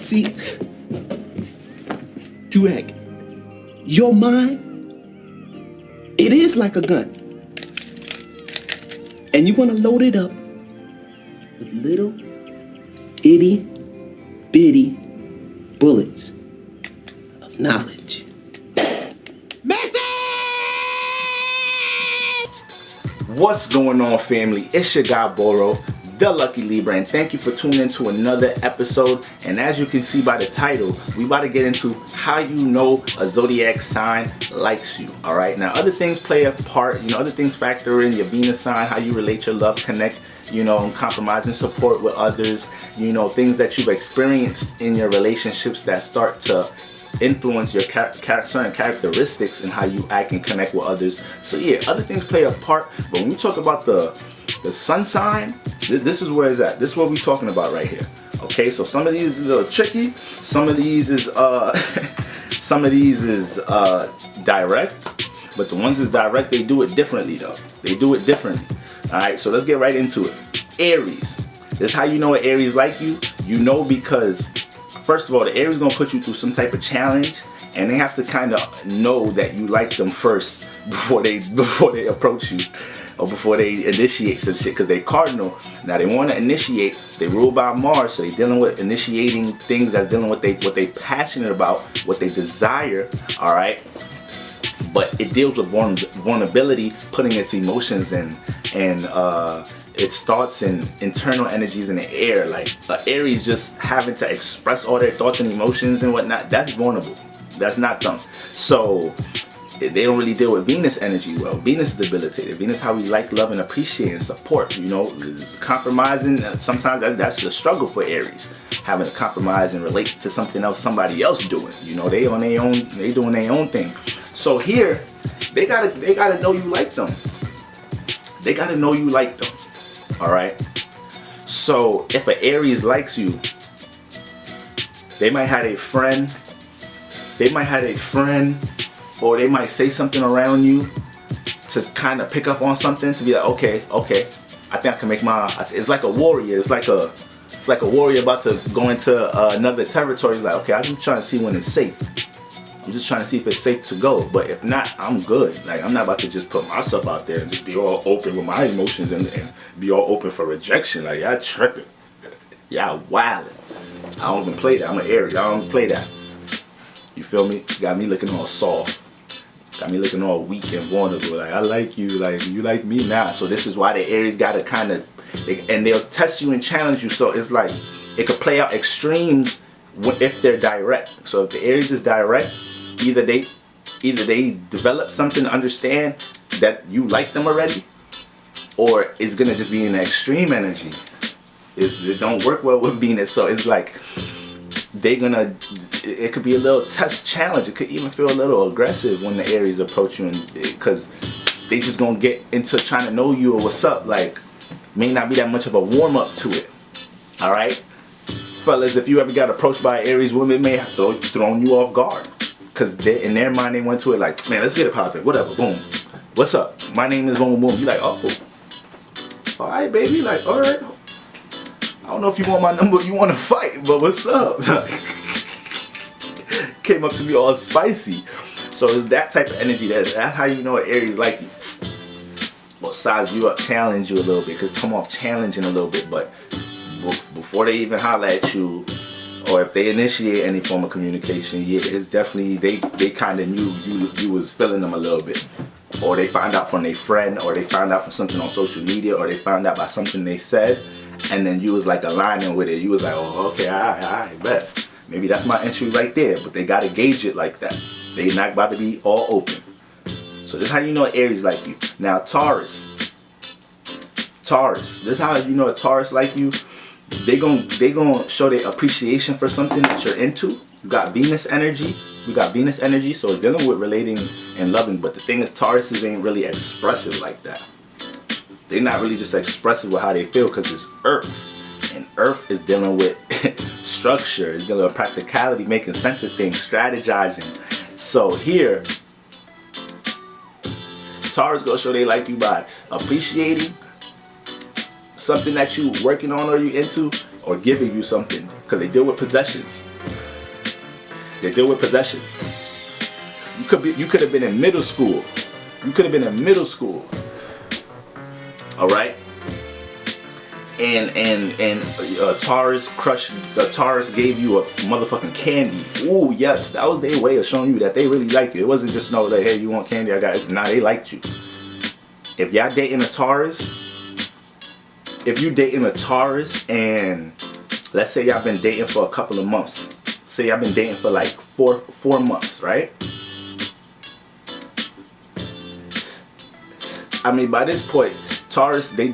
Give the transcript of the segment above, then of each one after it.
See, Zodiac, your mind, it is like a gun. And you want to load it up with little itty bitty bullets of knowledge. What's going on, family? It's your guy Boro, the Lucky Libra, and thank you for tuning in to another episode. And as you can see by the title, we about to get into how you know a zodiac sign likes you. All right, now other things play a part, other things factor in: your Venus sign, how you relate your love, connect, compromise and support with others, things that you've experienced in your relationships that start to influence your certain characteristics and how you act and connect with others. So yeah, other things play a part, but when we talk about the sun sign, this is where it's at. This is what we're talking about right here. Okay, so some of these is a little tricky, some of these is direct, but the ones that's direct, they do it differently though. They do it differently. Alright, so let's get right into it. Aries. This is how you know an Aries like you. Because first of all, the Aries is going to put you through some type of challenge, and they have to kind of know that you like them first before they approach you or before they initiate some shit, because they cardinal. Now they want to initiate, they rule by Mars, so they're dealing with initiating things that's dealing with what they passionate about, what they desire, all right? But it deals with vulnerability, putting its emotions and its thoughts and internal energies in the air. Like Aries just having to express all their thoughts and emotions and whatnot, that's vulnerable. That's not them. So they don't really deal with Venus energy well. Venus is debilitated. Venus, how we like, love, and appreciate and support. Compromising. Sometimes that's the struggle for Aries, having to compromise and relate to something else somebody else doing. They on their own. They doing their own thing. So here, they gotta know you like them. They gotta know you like them. All right. So if an Aries likes you, they might have a friend. Or they might say something around you to kind of pick up on something, to be like, okay, I think I can make it's like a warrior. It's like a warrior about to go into another territory. It's like, okay, I'm trying to see when it's safe. I'm just trying to see if it's safe to go. But if not, I'm good. Like, I'm not about to just put myself out there and just be all open with my emotions and be all open for rejection. Like, y'all tripping. Y'all wildin'. I don't even play that. I'm an Aries. I don't play that. You feel me? Got me looking all soft. Got me looking all weak and vulnerable. Like, I like you. Like, you like me now. So this is why the Aries got to kind of, and they'll test you and challenge you. So it's like, it could play out extremes if they're direct. So if the Aries is direct, either they develop something to understand that you like them already, or it's gonna just be an extreme energy. It don't work well with Venus. So it's like it could be a little test challenge. It could even feel a little aggressive when the Aries approach you, because they just gonna get into trying to know you or what's up. Like, may not be that much of a warm up to it. All right, fellas, if you ever got approached by an Aries woman, it may have thrown you off guard. Because in their mind, they went to it like, man, let's get it poppin'. Whatever, boom. What's up? My name is boom, boom. You like, oh, all right, baby. Like, all right. I don't know if you want my number, you want to fight, but what's up? Came up to me all spicy. So it's that type of energy. That's how you know an Aries like you. Will size you up, challenge you a little bit. Could come off challenging a little bit, but before they even holler at you, or if they initiate any form of communication, yeah, it's definitely, they kind of knew you was feeling them a little bit. Or they found out from their friend, or they found out from something on social media, or they found out by something they said, and then you was like aligning with it. You was like, oh, okay, all right, bet. Maybe that's my entry right there. But they got to gauge it like that. They not about to be all open. So this is how you know Aries like you. Now Taurus. This is how you know a Taurus like you. They gonna show their appreciation for something that you're into. You got Venus energy. We got Venus energy, so it's dealing with relating and loving. But the thing is, Tauruses ain't really expressive like that. They're not really just expressive with how they feel, because it's Earth. And Earth is dealing with structure. It's dealing with practicality, making sense of things, strategizing. So here, Taurus gonna show they like you by appreciating something that you working on or you into, or giving you something, because they deal with possessions. They deal with possessions. You could have been in middle school. You could have been in middle school. All right. And Taurus Taurus gave you a motherfucking candy. Ooh, yes, that was their way of showing you that they really like you. It wasn't just no like, hey, you want candy? I got it. Nah, they liked you. If y'all dating a Taurus, if you dating a Taurus, and let's say y'all been dating for a couple of months. Say y'all been dating for like four months, right? I mean, by this point, Taurus, they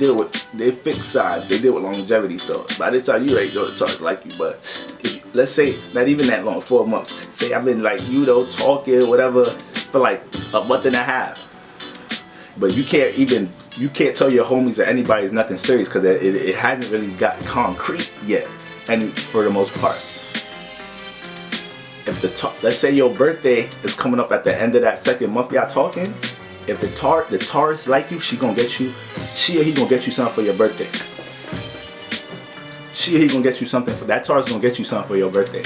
fix signs, they deal with longevity. So by this time, you ready to go to Taurus like you. But let's say not even that long, 4 months. Say I've been like talking whatever for like a month and a half. But you can't tell your homies or anybody's nothing serious because it hasn't really got concrete yet, and for the most part. If let's say your birthday is coming up at the end of that second month y'all talking. If the Taurus like you, she or he gonna get you something for your birthday. She or he gonna get you something for that Taurus gonna get you something for your birthday.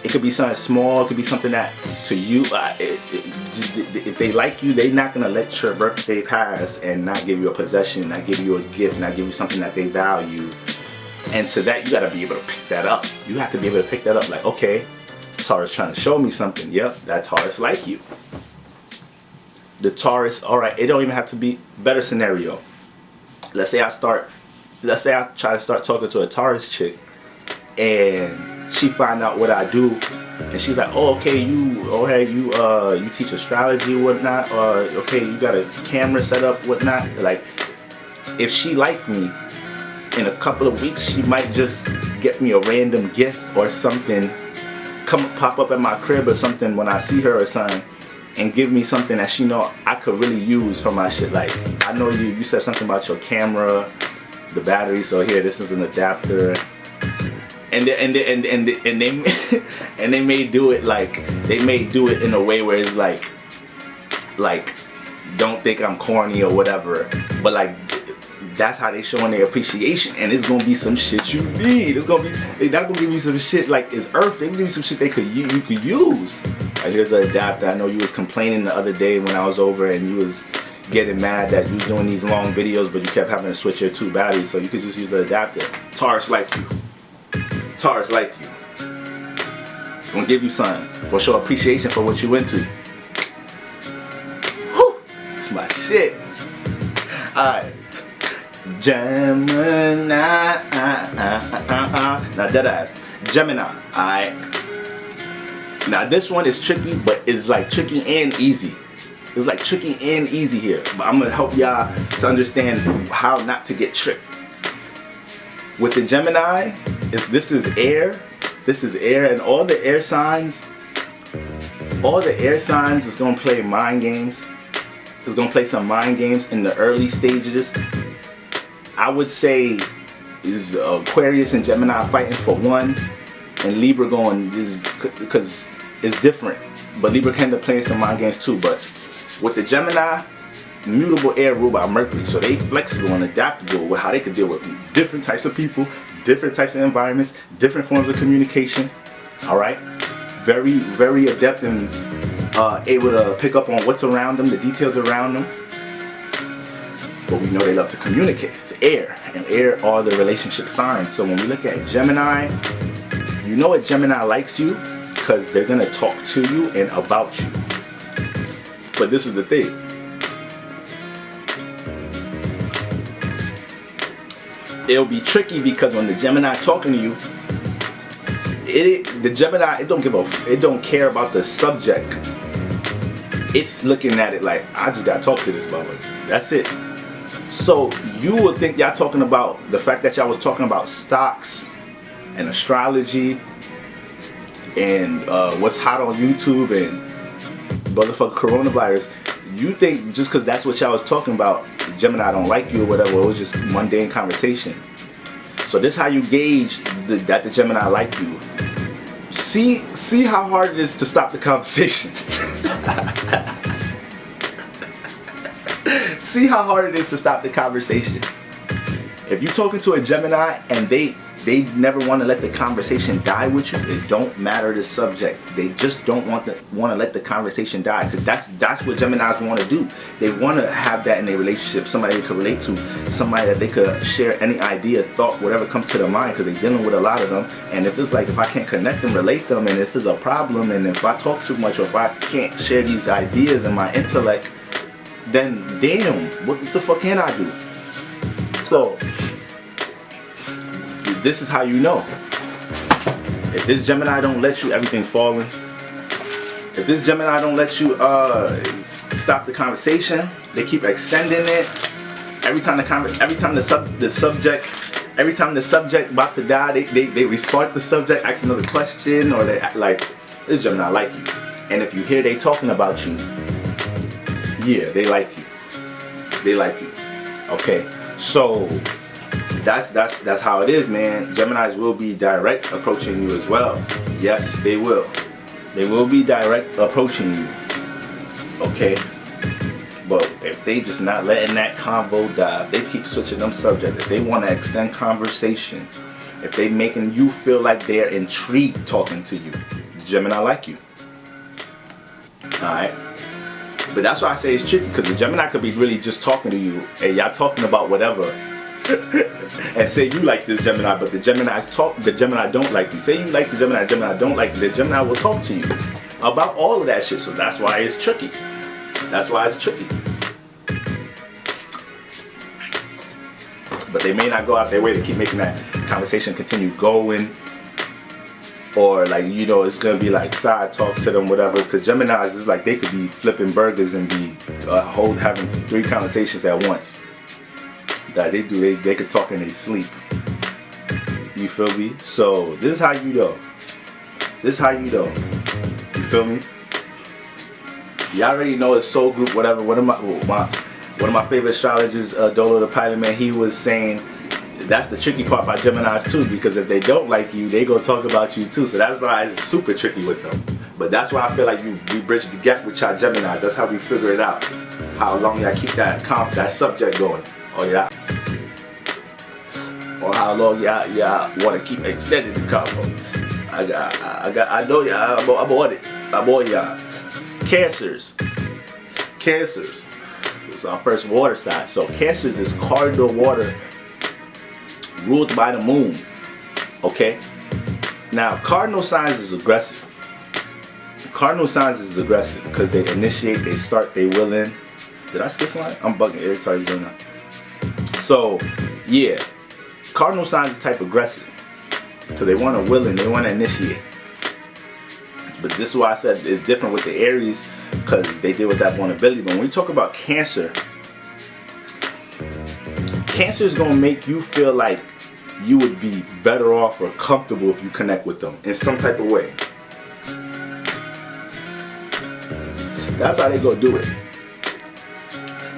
It could be something small. It could be something that to you, if they like you, they not gonna let your birthday pass and not give you a possession, not give you a gift, not give you something that they value. And to that, you gotta be able to pick that up. You have to be able to pick that up. Like, okay, this Taurus trying to show me something. Yep, that Taurus like you. The Taurus, all right, it don't even have to be better scenario. Let's say I try to start talking to a Taurus chick, and she find out what I do, and she's like, oh, okay, you teach astrology, whatnot, okay, you got a camera set up, whatnot. Like, if she liked me, in a couple of weeks, she might just get me a random gift or something, pop up at my crib or something when I see her or something, and give me something that she know I could really use for my shit. Like, I know you said something about your camera, the battery, so here, this is an adapter. And they may do it like, they may do it in a way where it's like don't think I'm corny or whatever, but like that's how they showing their appreciation. And it's gonna be some shit you need. They're not gonna give you some shit like it's earth. They gonna give you some shit you could use. Like, here's an adapter. I know you was complaining the other day when I was over and you was getting mad that you was doing these long videos, but you kept having to switch your 2 batteries, so you could just use the adapter. Taurus like you. Taurus like you. Gonna give you something. Gonna show appreciation for what you into. Whew! It's my shit. Alright. Gemini. Now dead ass. Gemini. Alright. Now this one is tricky, but it's like tricky and easy. It's like tricky and easy here. But I'm gonna help y'all to understand how not to get tricked. With the Gemini, this is air. This is air, and all the air signs is gonna play mind games. It's gonna play some mind games in the early stages. I would say is Aquarius and Gemini fighting for one, and Libra going is because it's different. But Libra can end up playing some mind games too. But with the Gemini, mutable air ruled by Mercury, so they flexible and adaptable with how they can deal with different types of people, different types of environments, different forms of communication. All right, very, very adept and able to pick up on what's around them, the details around them. But we know they love to communicate. It's air, and air are the relationship signs. So when we look at Gemini, you know what Gemini likes you because they're gonna talk to you and about you. But this is the thing. It'll be tricky because when the Gemini talking to you, the Gemini, it don't care about the subject. It's looking at it like, I just gotta talk to this mother. That's it. So you would think y'all talking about the fact that y'all was talking about stocks and astrology and what's hot on YouTube and motherfucking coronavirus. You think just because that's what y'all was talking about, Gemini don't like you or whatever, it was just mundane conversation. So this is how you gauge that the Gemini like you. See how hard it is to stop the conversation. See how hard it is to stop the conversation. If you're talking to a Gemini and they They never want to let the conversation die with you. It don't matter the subject. They just don't want to let the conversation die, because that's what Geminis want to do. They want to have that in their relationship, somebody they could relate to, somebody that they could share any idea, thought, whatever comes to their mind, because they're dealing with a lot of them. And if it's like, if I can't connect them, relate them, and if there's a problem, and if I talk too much, or if I can't share these ideas in my intellect, then damn, what the fuck can I do? So this is how you know. If this Gemini don't let you, everything falling. If this Gemini don't let you stop the conversation, they keep extending it. Every time the subject about to die, they restart the subject, ask another question, or they act like, this Gemini like you. And if you hear they talking about you, yeah, they like you. They like you. Okay, so that's how it is, man. Geminis will be direct approaching you as well. Yes, they will. They will be direct approaching you. Okay, but if they just not letting that convo die, if they keep switching them subjects, if they want to extend conversation, if they making you feel like they're intrigued talking to you, Gemini like you. Alright, but that's why I say it's tricky, because the Gemini could be really just talking to you and y'all talking about whatever and say you like this Gemini, but the Gemini don't like you. Say you like the Gemini don't like you. The Gemini will talk to you about all of that shit. So that's why it's tricky. That's why it's tricky. But they may not go out their way to keep making that conversation continue going, or like, you know, it's gonna be like side talk to them, whatever. Because Geminis is like, they could be flipping burgers and be having 3 conversations at once. That they could talk in their sleep. You feel me? So this is how you know. This is how you know. You feel me? You already know it's soul group, whatever. One of my favorite astrologers, Dolo the Pilot Man, he was saying that's the tricky part about Geminis too, because if they don't like you, they go talk about you too. So that's why it's super tricky with them. But that's why I feel like we bridge the gap with y'all Geminis. That's how we figure it out. How long y'all keep that subject going. Or how long y'all want to keep extending the convo. I know y'all. I'm on it. I'm on y'all. Cancers. It's our first water sign. So Cancers is cardinal water, ruled by the moon. Okay. Now cardinal signs is aggressive. Cardinal signs is aggressive because they initiate, they start, they will in. Did I skip one? I'm bugging every time you're doing that. So, yeah, cardinal signs is type aggressive because they want to will in, they want to initiate. But this is why I said it's different with the Aries, because they deal with that vulnerability. But when we talk about Cancer, Cancer is going to make you feel like you would be better off or comfortable if you connect with them in some type of way. That's how they go do it.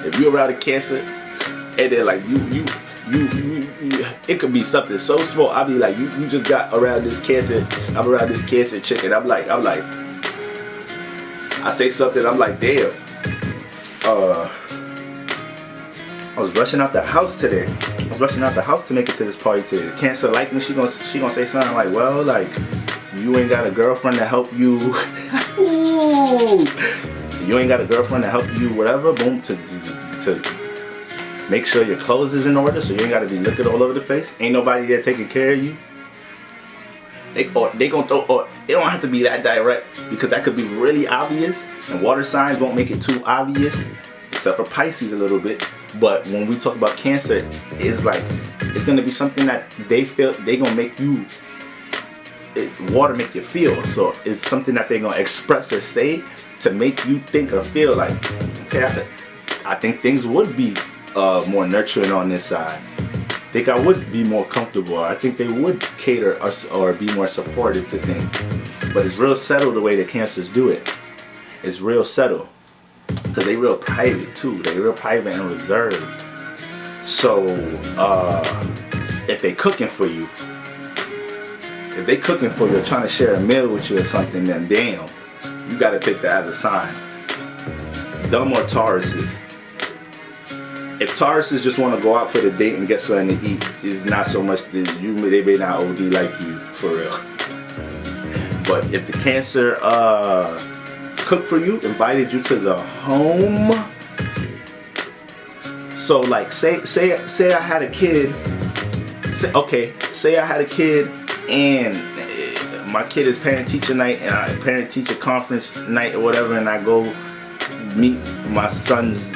If you're around a Cancer and they're like you it could be something so small. I'll be like, you just got around this Cancer, I'm around this Cancer chick, and I'm like I say something, I'm like, damn, I was rushing out the house today. I was rushing out the house to make it to this party today. The Cancer like me, she gonna say something like, well, like, you ain't got a girlfriend to help you. Ooh. You ain't got a girlfriend to help you, whatever, boom, to make sure your clothes is in order, so you ain't gotta be looking all over the place. Ain't nobody there taking care of you. They gonna throw, or it don't have to be that direct, because that could be really obvious, and water signs won't make it too obvious, except for Pisces a little bit. But when we talk about Cancer, it's like, it's gonna be something that they feel they gonna make you, water make you feel. So it's something that they gonna express or say to make you think or feel like, okay, I think things would be more nurturing on this side. I think I would be more comfortable. I think they would cater or be more supportive to things. But it's real subtle the way the Cancers do it. It's real subtle. Because they real private too. They real private and reserved. So if they cooking for you, or trying to share a meal with you or something, then damn, you gotta take that as a sign. Them or Tauruses. if Tauruses just want to go out for the date and get something to eat, it's not so much that they may not OD like you, for real. But if the Cancer cooked for you, invited you to the home, so like say I had a kid, say I had a kid and my kid is parent-teacher night and parent-teacher conference night or whatever, and I go meet my son's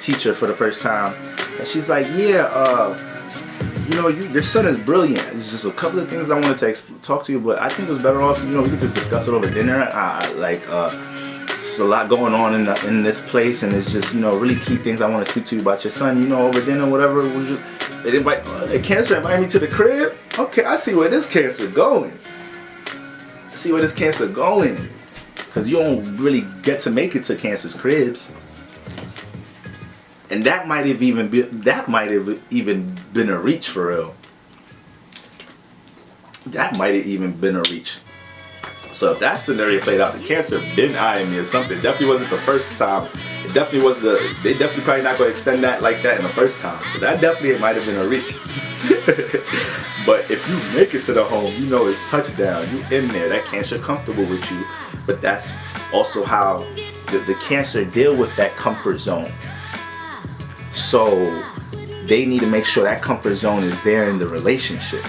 teacher for the first time, and she's like, yeah, you know, your son is brilliant. It's just a couple of things I wanted to talk to you, but I think it was better off, you know, we could just discuss it over dinner. It's a lot going on in this place, and it's just, you know, really key things I want to speak to you about your son, you know, over dinner, whatever. They invite the Cancer invite me to the crib. Okay, I see where this Cancer going. Because you don't really get to make it to Cancer's cribs. And that might have even been a reach, for real. That might have even been a reach. So if that scenario played out, the Cancer been eyeing me or something. Definitely wasn't the first time. It definitely was they definitely probably not going to extend that like that in the first time. So that definitely might have been a reach. But if you make it to the home, you know it's touchdown. You in there. That Cancer comfortable with you. But that's also how the Cancer deal with that comfort zone. So they need to make sure that comfort zone is there in the relationship.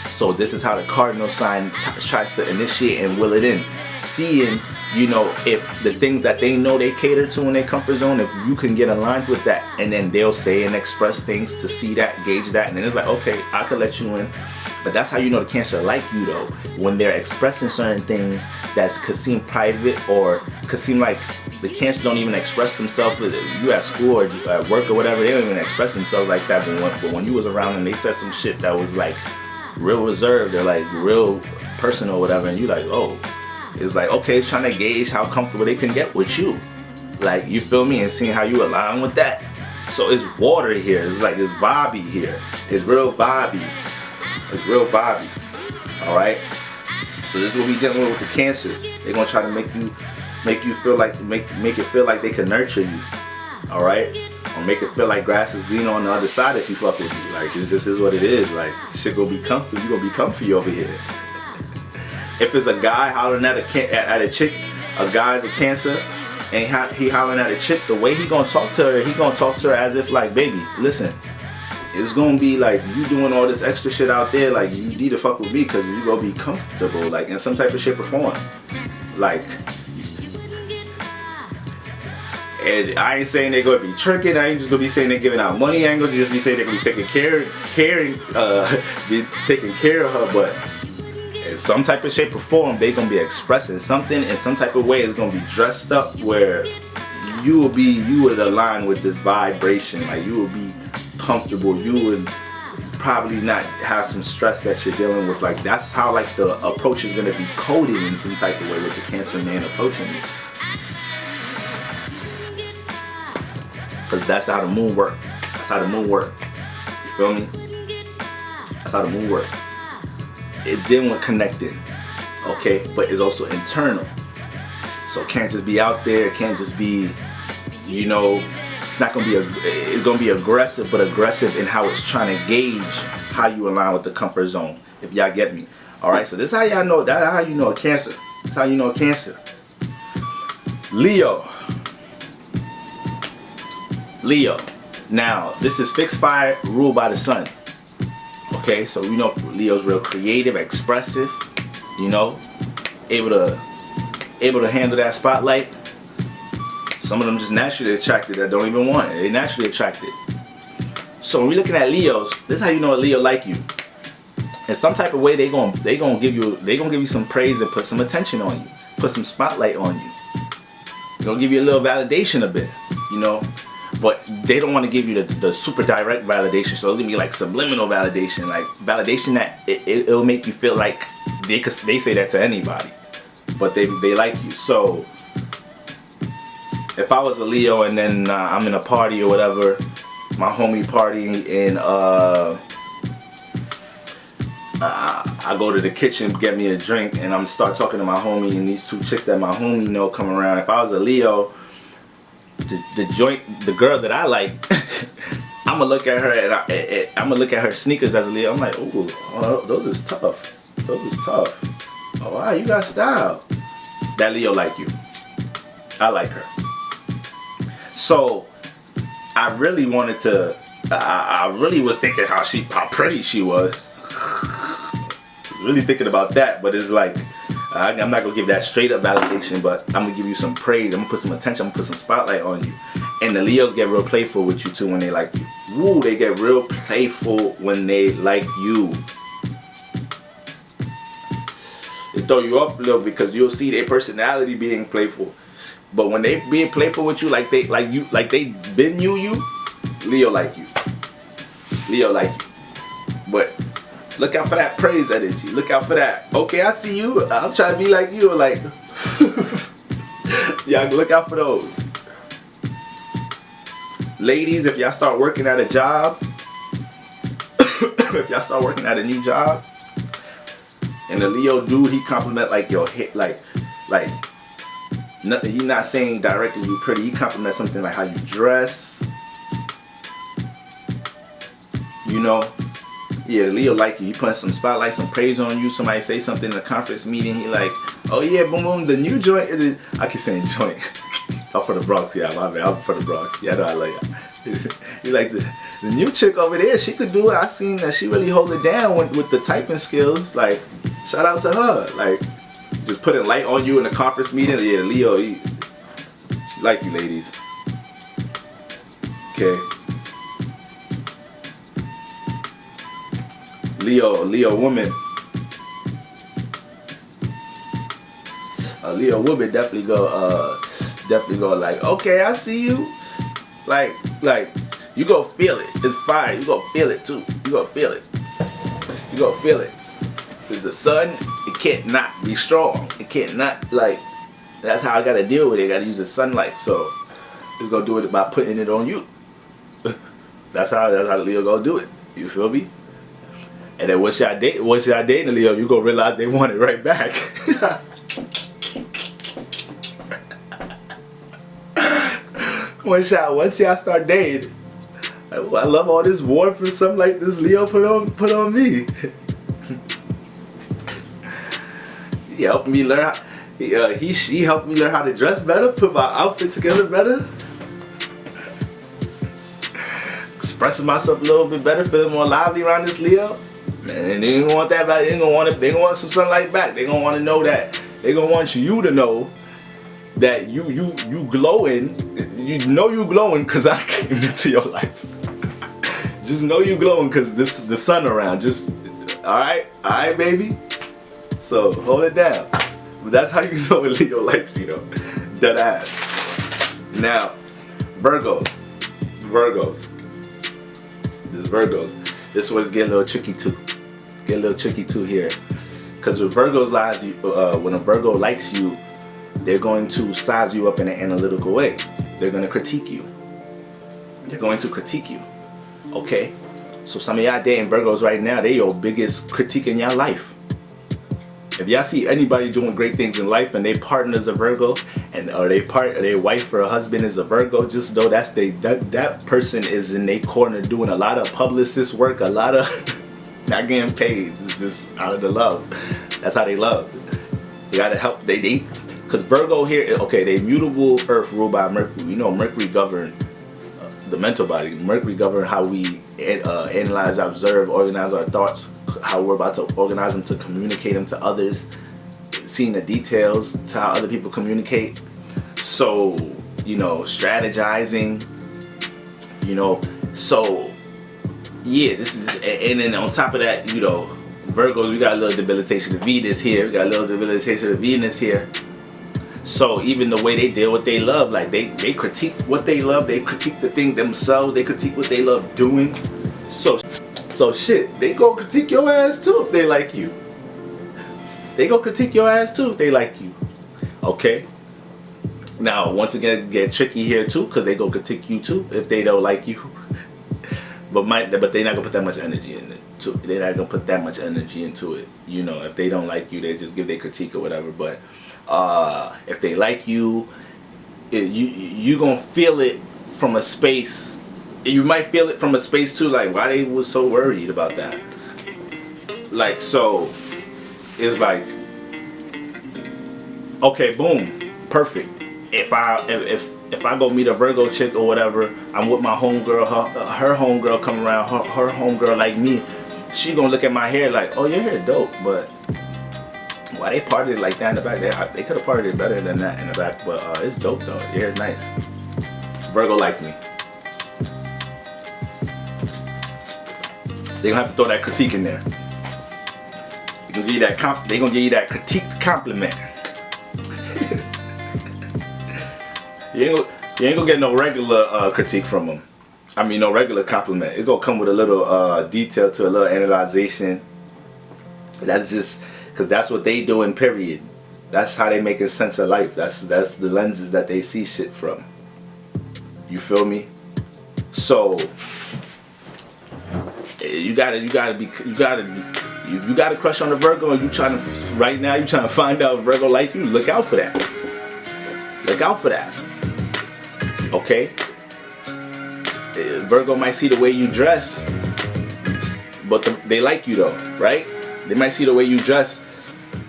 So this is how the cardinal sign tries to initiate and will it in. Seeing, you know, if the things that they know they cater to in their comfort zone, if you can get aligned with that, and then they'll say and express things to see that, gauge that, and then it's like, okay, I could let you in. But that's how you know the Cancer like you, though, when they're expressing certain things that could seem private or could seem like the Cancer don't even express themselves. You at school or at work or whatever, they don't even express themselves like that. But when you was around and they said some shit that was like real reserved or like real personal or whatever, and you like, oh, it's like, okay, it's trying to gauge how comfortable they can get with you, like, you feel me, and seeing how you align with that. So it's water here. It's like it's vibey here. It's real vibey. All right. So this is what we dealing with the Cancers. They're gonna try to make you feel like make it feel like they can nurture you. All right. Or make it feel like grass is green on the other side if you fuck with you. Like, it just is what it is. Like, shit gonna be comfortable. You gonna be comfy over here. If it's a guy hollering at a chick, a guy's a Cancer, and he hollering at a chick, the way he gonna talk to her as if like, baby, listen, it's gonna be like, you doing all this extra shit out there, like, you need to fuck with me because you gonna be comfortable, like, in some type of shape or form. Like, and I ain't saying they're gonna be tricking. I ain't just gonna be saying they're giving out money. I ain't gonna just be saying they're gonna be taking care of her, but in some type of shape or form, they gonna be expressing something in some type of way. It's gonna be dressed up where you would align with this vibration. Like, you would be comfortable. You would probably not have some stress that you're dealing with. Like, that's how like the approach is gonna be coded in some type of way with the Cancer man approaching you. Because that's how the moon work. That's how the moon work. You feel me? That's how the moon work. It then was connected, okay? But it's also internal. So it can't just be out there. It can't just be, you know, it's not gonna be it's gonna be aggressive, but aggressive in how it's trying to gauge how you align with the comfort zone. If y'all get me. All right. So this is how y'all know. That's how you know a Cancer. That's how you know a Cancer. Leo. Now, this is fixed fire ruled by the sun. Okay, so you know Leo's real creative, expressive, you know, able to handle that spotlight. Some of them just naturally attracted that don't even want it. They naturally attracted. So when we're looking at Leos, this is how you know a Leo like you. In some type of way, they gonna give you some praise and put some attention on you, put some spotlight on you. They're gonna give you a little validation a bit, you know. But they don't want to give you the super direct validation, so it'll be like subliminal validation, like validation that it'll make you feel like they say that to anybody, but they like you. So if I was a Leo and then I'm in a party or whatever, my homie party, and I go to the kitchen, get me a drink, and I'm start talking to my homie, and these two chicks that my homie know come around. If I was a Leo, the girl that I like, I'm gonna look at her and I'm gonna look at her sneakers as a Leo. I'm like, oh, those is tough. Those is tough. Oh wow, you got style. That Leo like you. I like her. So I really wanted to. I really was thinking how pretty she was. Really thinking about that, but it's like I'm not gonna give that straight up validation, but I'm gonna give you some praise. I'm gonna put some attention. I'm gonna put some spotlight on you. And the Leos get real playful with you too when they like you. Woo, they get real playful when they like you. They throw you off a little because you'll see their personality being playful. But when they being playful with you, like they been you, Leo like you. Leo like you. But look out for that praise energy. Look out for that. Okay, I see you. I'm trying to be like you. Like, yeah, look out for those. Ladies, if y'all start working at a job, if y'all start working at a new job, and the Leo dude, he compliment like your hit, like, nothing. He's not saying directly you pretty. He compliment something like how you dress. You know. Yeah, Leo like you. He putting some spotlight, some praise on you. Somebody say something in a conference meeting. He like, oh yeah, boom, boom. The new joint. I keep saying joint. I'm from the Bronx. Yeah, my bad. I'm from the Bronx. Yeah, I know I love y'all. You like the new chick over there. She could do it. I seen that she really hold it down with the typing skills. Like, shout out to her. Like, just putting light on you in a conference meeting. Yeah, Leo. He like you, ladies. Okay. Leo woman. A Leo woman definitely go like, okay, I see you. Like you go feel it. It's fire. You go feel it too. You go feel it. You go feel it. Cause the sun, it can't not be strong. It can't not, like, that's how I gotta deal with it. I gotta use the sunlight. So it's gonna do it by putting it on you. that's how Leo gonna do it. You feel me? And then once y'all dating Leo, you gonna realize they want it right back. once y'all start dating, I love all this warmth and something like this Leo put on me. He helped me learn how, she helped me learn how to dress better, put my outfit together better, expressing myself a little bit better, feeling more lively around this Leo. Man, they gonna want that back. They gonna want some sunlight back. They gonna want to know that. They gonna want you to know that you glowing. You know you glowing because I came into your life. Just know you glowing because the sun around. Just all right, baby. So hold it down. But that's how you know a Leo likes you, though. Dead ass. Now, Virgos. This one's getting a little tricky too. Here. Because with Virgo's lives, when a Virgo likes you, they're going to size you up in an analytical way. They're going to critique you. Okay? So some of y'all dating Virgos right now, they your biggest critique in your life. If y'all see anybody doing great things in life and their partner's a Virgo, or their wife or husband is a Virgo, just know that person is in their corner doing a lot of publicist work, a lot of not getting paid. It's just out of the love. That's how they love. They gotta help. Because Virgo here, okay, they mutable Earth ruled by Mercury. You know Mercury govern the mental body. Mercury govern how we analyze, observe, organize our thoughts, how we're about to organize them to communicate them to others, seeing the details to how other people communicate. So, strategizing, so yeah, this is, and then on top of that, Virgos, we got a little debilitation of Venus here, So even the way they deal with they love, like they critique what they love, they critique the thing themselves, they critique what they love doing. So shit, they go critique your ass too if they like you. Okay? Now, once again, get tricky here too, because they go critique you too if they don't like you. But they're not gonna put that much energy in it. They're not gonna put that much energy into it. If they don't like you, they just give their critique or whatever. But if they like you, you gonna feel it from a space. You might feel it from a space too, like why they was so worried about that. Like, so it's like, okay, boom, perfect. If I go meet a Virgo chick or whatever, I'm with my homegirl, her homegirl come around, her homegirl like me, she gonna look at my hair like, oh, your hair dope, but why they partied it like that in the back? They could have partied it better than that in the back, but it's dope though. Your hair's nice. Virgo like me. They gonna have to throw that critique in there. They gonna give you that they gonna give you that critiqued compliment. You ain't gonna get no regular critique from them. I mean, no regular compliment. It's gonna come with a little detail to a little analyzation. That's just because that's what they doing, period. That's how they making sense of life. That's the lenses that they see shit from. You feel me? So you gotta crush on the Virgo, and you trying to right now you trying to find out if Virgo like you. Look out for that. Look out for that. Okay? Virgo might see the way you dress, but they like you though, right? They might see the way you dress.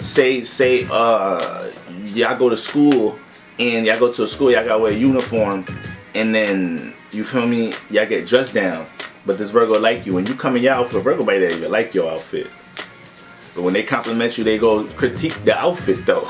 Say y'all go to school, and y'all go to a school, y'all gotta wear a uniform, and then you feel me, y'all get dressed down. But this Virgo like you, and you come in your outfit, Virgo might not even like your outfit. But when they compliment you, they go critique the outfit though.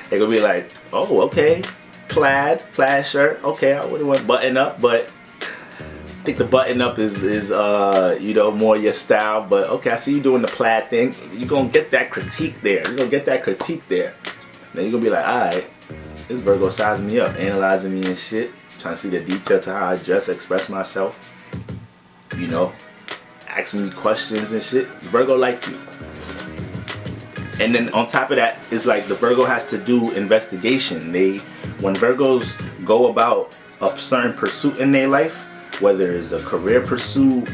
They gonna be like, oh, okay, plaid shirt, okay, I wouldn't want button up, but I think the button up is you know, more your style. But okay, I see you doing the plaid thing. You're gonna get that critique there. You're gonna get that critique there. Then you're gonna be like, alright, this Virgo sizing me up, analyzing me and shit, trying to see the detail to how I dress, express myself, you know, asking me questions and shit. Virgo like you. And then on top of that, it's like the Virgo has to do investigation. When Virgos go about a certain pursuit in their life, whether it's a career pursuit,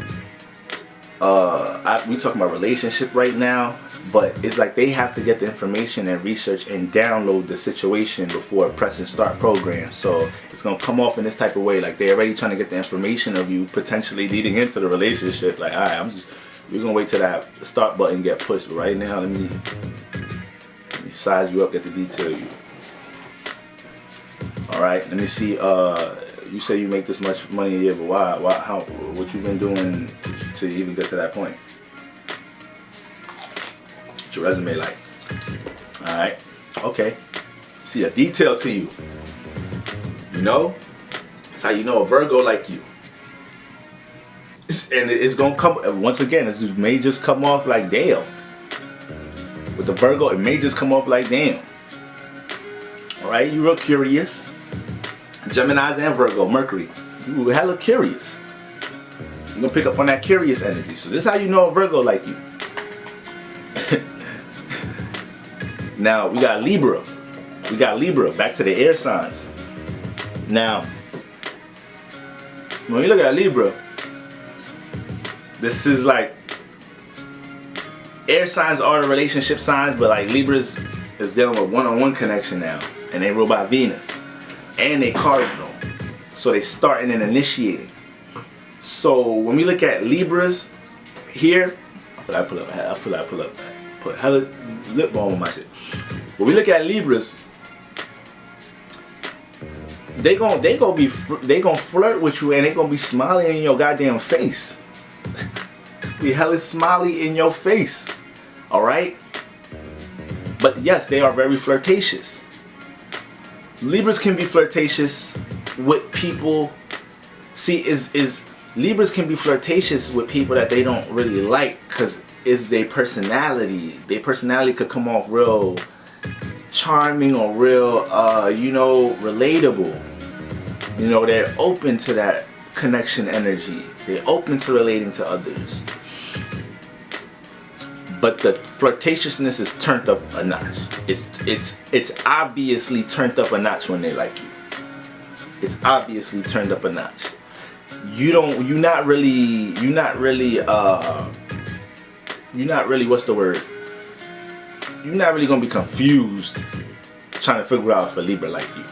we talking about relationship right now, but it's like they have to get the information and research and download the situation before press and start program. So it's gonna come off in this type of way, like they're already trying to get the information of you, potentially leading into the relationship. Like, all right, you're gonna wait till that start button get pushed. But right now, let me size you up, get the detail you. All right, let me see. You say you make this much money a year, but why? What you been doing to even get to that point? What's your resume like? All right, okay. See a detail to you. You know, that's how you know a Virgo like you. And it's gonna come once again. It may just come off like damn. With the Virgo, it may just come off like damn. All right, you real curious. Geminis and Virgo, Mercury, you hella curious. You're gonna pick up on that curious energy. So this is how you know a Virgo like you. Now we got Libra. Back to the air signs. Now, when you look at Libra, this is like air signs are the relationship signs, but like Libras is dealing with one-on-one connection now, and they rule by Venus. And they cardinal, so they starting and initiating. So when we look at Libras here, I pull up, put hella lip balm on my shit. When we look at Libras, they gonna flirt with you, and they gonna be smiling in your goddamn face. Be hella smiley in your face, all right? But yes, they are very flirtatious. Libras can be flirtatious with people. See, Libras can be flirtatious with people that they don't really like, because it's their personality. Their personality could come off real charming or real, you know, relatable. You know, they're open to that connection energy. They're open to relating to others. But the flirtatiousness is turned up a notch. It's obviously turned up a notch when they like you. It's obviously turned up a notch. You're not really what's the word? You're not really gonna be confused trying to figure out if a Libra like you,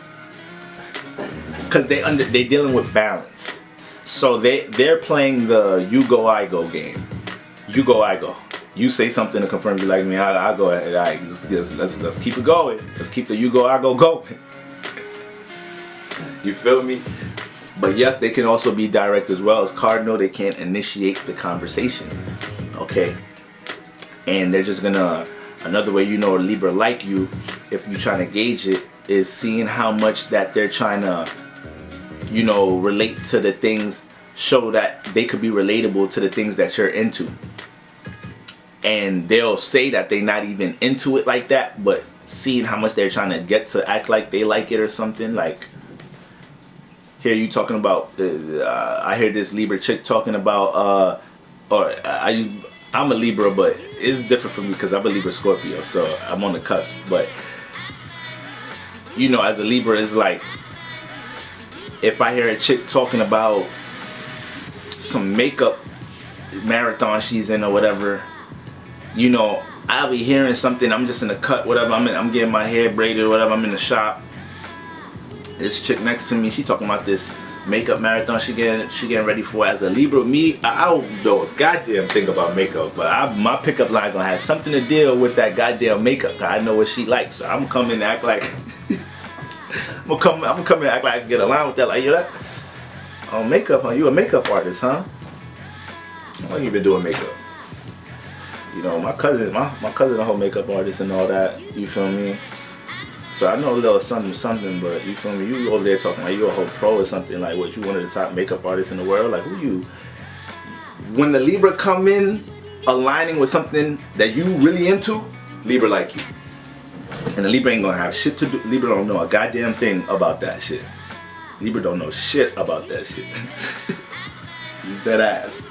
because they dealing with balance. So they're playing the you go I go game. You go I go. You say something to confirm you like me. I go ahead. All right, let's keep it going. Let's keep the you go I go going. You feel me? But yes, they can also be direct as well as cardinal. They can't initiate the conversation. Okay. And they're just gonna, another way you know a Libra like you, if you're trying to gauge it, is seeing how much that they're trying to, you know, relate to the things, show that they could be relatable to the things that you're into. And they'll say that they're not even into it like that, but seeing how much they're trying to get to act like they like it or something. Like, hear you talking about, I hear this Libra chick talking about, I'm a Libra, but it's different for me because I'm a Libra Scorpio, so I'm on the cusp. But, you know, as a Libra, it's like, if I hear a chick talking about some makeup marathon she's in or whatever, you know, I'll be hearing something, I'm just in the cut, whatever, I'm getting my hair braided or whatever, I'm in the shop. This chick next to me, she talking about this makeup marathon she getting ready for. As a Libra, me, I don't know a goddamn thing about makeup, but my pickup line gonna have something to deal with that goddamn makeup, cause I know what she likes. So I'm coming to act like I'm gonna come and act like I can get along with that. Like, you that makeup, huh? You a makeup artist, huh? How long you been doing makeup? You know, my cousin a whole makeup artist and all that. You feel me? So I know a little something, but you feel me? You over there talking like you a whole pro or something, like what, you one of the top makeup artists in the world? Like, who you? When the Libra come in aligning with something that you really into, Libra like you. And the Libra ain't gonna have shit to do. Libra don't know a goddamn thing about that shit. Libra don't know shit about that shit. You dead ass.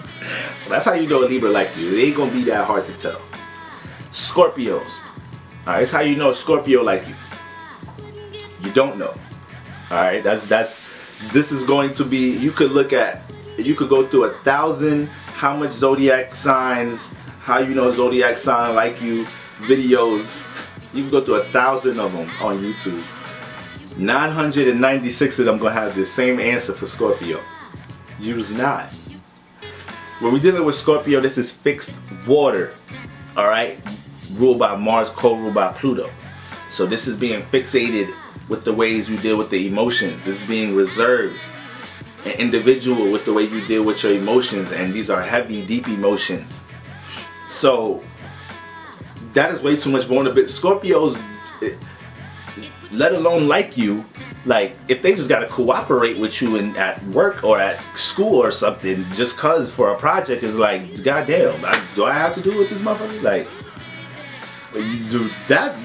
So that's how you know a Libra like you. It ain't gonna be that hard to tell. Scorpios. Alright, that's how you know a Scorpio like you. You don't know. Alright, this is going to be, you could go through 1,000 how much zodiac signs, how you know zodiac sign like you videos. You can go through 1,000 of them on YouTube. 996 of them gonna have the same answer for Scorpio. Use not. When we're dealing with Scorpio, this is fixed water. Alright? Ruled by Mars, co-ruled by Pluto. So this is being fixated with the ways you deal with the emotions. This is being reserved and individual with the way you deal with your emotions, and these are heavy, deep emotions. So that is way too much vulnerability. Scorpios, let alone like you, like if they just gotta cooperate with you at work or at school or something, just cause for a project, is like, goddamn, do I have to do with this motherfucker? Like, you do that.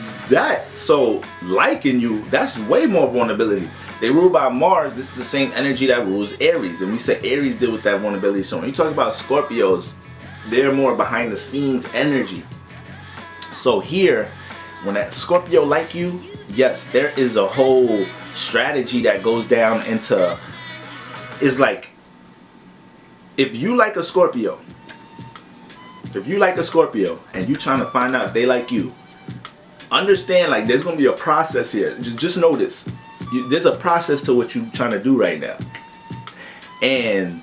So liking you, that's way more vulnerability. They rule by Mars. This is the same energy that rules Aries, and we said Aries deal with that vulnerability. So when you talk about Scorpios, they're more behind the scenes energy. So here, when that Scorpio like you, yes, there is a whole strategy that goes down into, it's like, if you like a Scorpio and you trying to find out if they like you, understand, like, there's gonna be a process here. Just know this. There's a process to what you're trying to do right now, and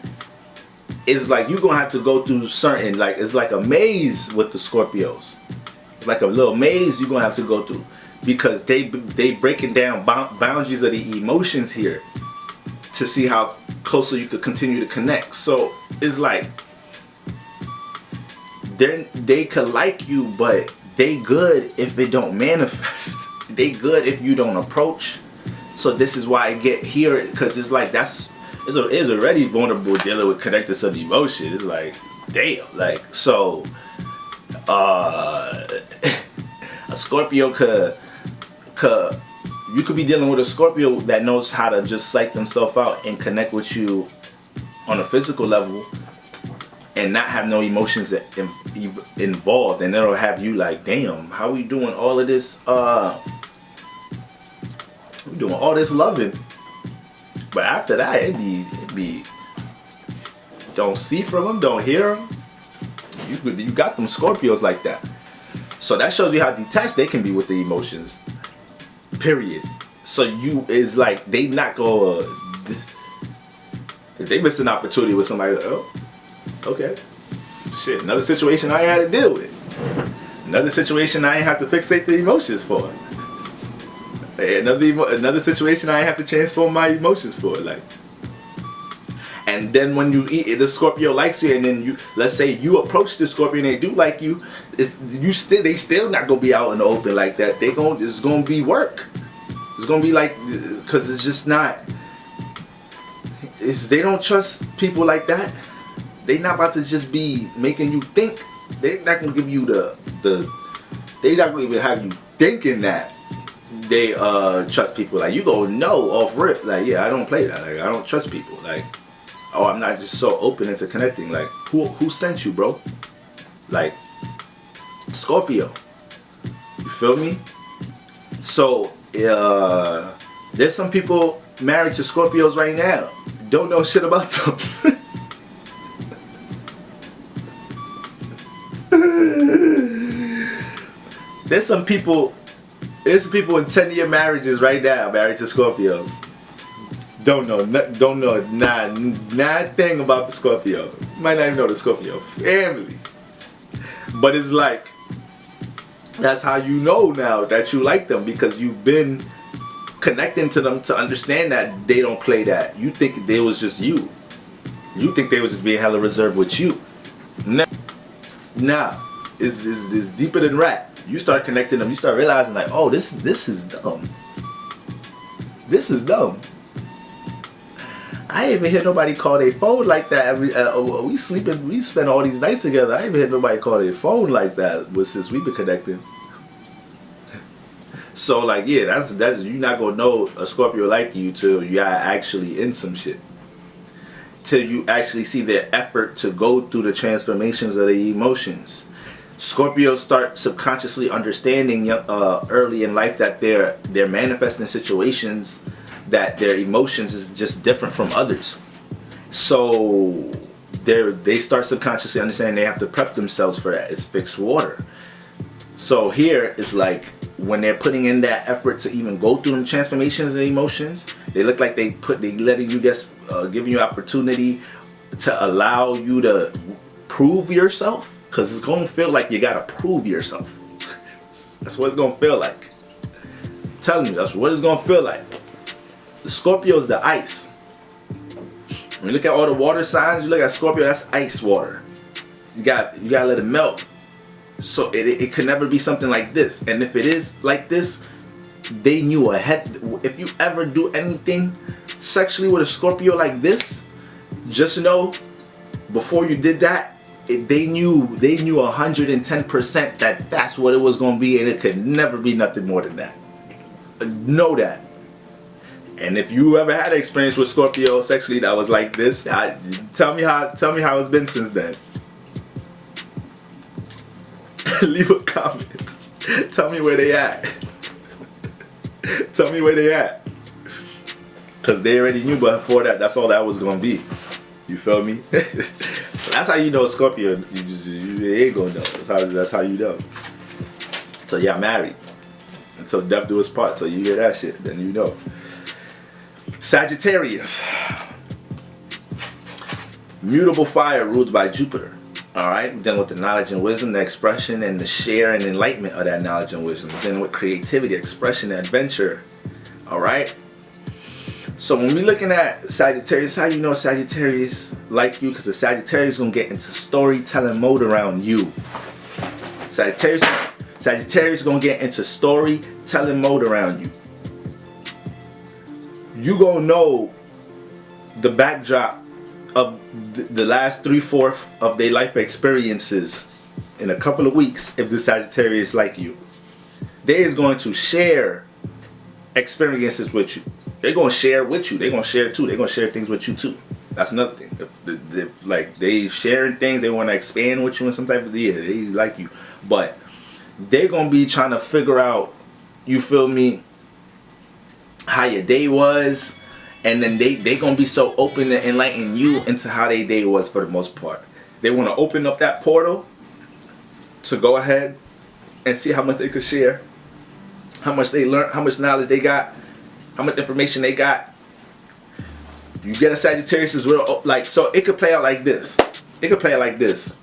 it's like you're gonna have to go through certain, like, it's like a maze with the Scorpios, like a little maze you're gonna have to go through, because they breaking down boundaries of the emotions here to see how closer you could continue to connect. So it's like they could like you, but they good if it don't manifest. They good if you don't approach. So this is why I get here, because it's like it's already vulnerable dealing with connected sub emotion. It's like, damn, like, so a Scorpio you could be dealing with a Scorpio that knows how to just psych themselves out and connect with you on a physical level and not have no emotions involved, and it'll have you like, damn, how we doing all of this we doing all this loving, but after that it be don't see from them, don't hear them. You got them Scorpios like that. So that shows you how detached they can be with the emotions. period. So you is like, they not go, if they miss an opportunity with somebody, like, oh, okay, shit, another situation I ain't had to deal with. Another situation I ain't have to fixate the emotions for. Another situation I ain't have to transform my emotions for. Like, and then when you eat, the Scorpio likes you, and then you, let's say you approach the Scorpio and they do like you, they still not gonna be out in the open like that. It's gonna be work. It's gonna be like, because it's just not. They don't trust people like that. They not about to just be making you think. They're not gonna give you they not gonna even have you thinking that they trust people. Like, you gonna know off rip, like, yeah, I don't play that. Like, I don't trust people. Like, oh, I'm not just so open into connecting. Like, who sent you, bro? Like, Scorpio. You feel me? So there's some people married to Scorpios right now. Don't know shit about them. There's some people in 10-year marriages right now married to Scorpios. Don't know nothing about the Scorpio. Might not even know the Scorpio family. But it's like, that's how you know now that you like them, because you've been connecting to them to understand that they don't play that. You think they was just you. You think they was just being hella reserved with you. Nah, it's deeper than rap. You start connecting them, you start realizing like, oh, this is dumb. This is dumb. I ain't even hear nobody call their phone like that. We spend all these nights together. I ain't even hear nobody call their phone like that since we've been connecting. So like, yeah, that's you not gonna know a Scorpio like you till you are actually in some shit. Till you actually see their effort to go through the transformations of the emotions. Scorpios start subconsciously understanding early in life that they're manifesting situations that their emotions is just different from others. So they start subconsciously understanding they have to prep themselves for that. It's fixed water. So here it's like, when they're putting in that effort to even go through them transformations and emotions, they look like they letting you giving you opportunity to allow you to prove yourself. Because it's going to feel like you got to prove yourself. That's what it's going to feel like. I'm telling you, that's what it's going to feel like. The Scorpio is the ice. When you look at all the water signs, you look at Scorpio, that's ice water. You got to let it melt. So it could never be something like this. And if it is like this, they knew ahead. If you ever do anything sexually with a Scorpio like this, just know before you did that, they knew 110% that that's what it was going to be, and it could never be nothing more than that. Know that. And if you ever had an experience with Scorpio sexually that was like this, tell me how it's been since then. Leave a comment. Tell me where they at. Tell me where they at. Because they already knew before that that's all that was going to be. You feel me? So that's how you know Scorpio. You ain't gonna know. That's how you know. So yeah, married. Until death do us part. So you hear that shit, then you know. Sagittarius. Mutable fire ruled by Jupiter. Alright, dealing with the knowledge and wisdom, the expression and the share and enlightenment of that knowledge and wisdom. Dealing with creativity, expression, adventure. Alright? So when we're looking at Sagittarius, how you know Sagittarius like you? Because the Sagittarius is going to get into storytelling mode around you. Sagittarius is going to get into storytelling mode around you. You going to know the backdrop of the last 3/4 of their life experiences in a couple of weeks if the Sagittarius like you. They is going to share experiences with you. They're going to share with you. They're going to share too. They're going to share things with you too. That's another thing. If like they sharing things, they want to expand with you in some type of, they like you. But they're going to be trying to figure out, you feel me, how your day was. And then they going to be so open to enlighten you into how their day was for the most part. They want to open up that portal to go ahead and see how much they could share how much they learn, how much knowledge they got, how much information they got. You get a Sagittarius is real, like, so it could play out like this. It could play out like this.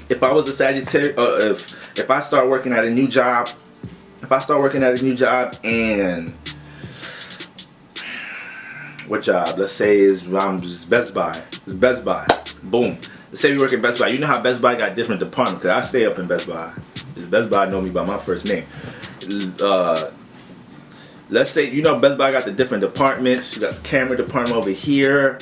If I was a Sagittarius, if I start working at a new job, and what job? Let's say is Best Buy. It's Best Buy. Boom. Let's say we work at Best Buy. You know how Best Buy got different departments, because I stay up in Best Buy. Best Buy know me by my first name. Let's say, you know, Best Buy got the different departments. You got the camera department over here,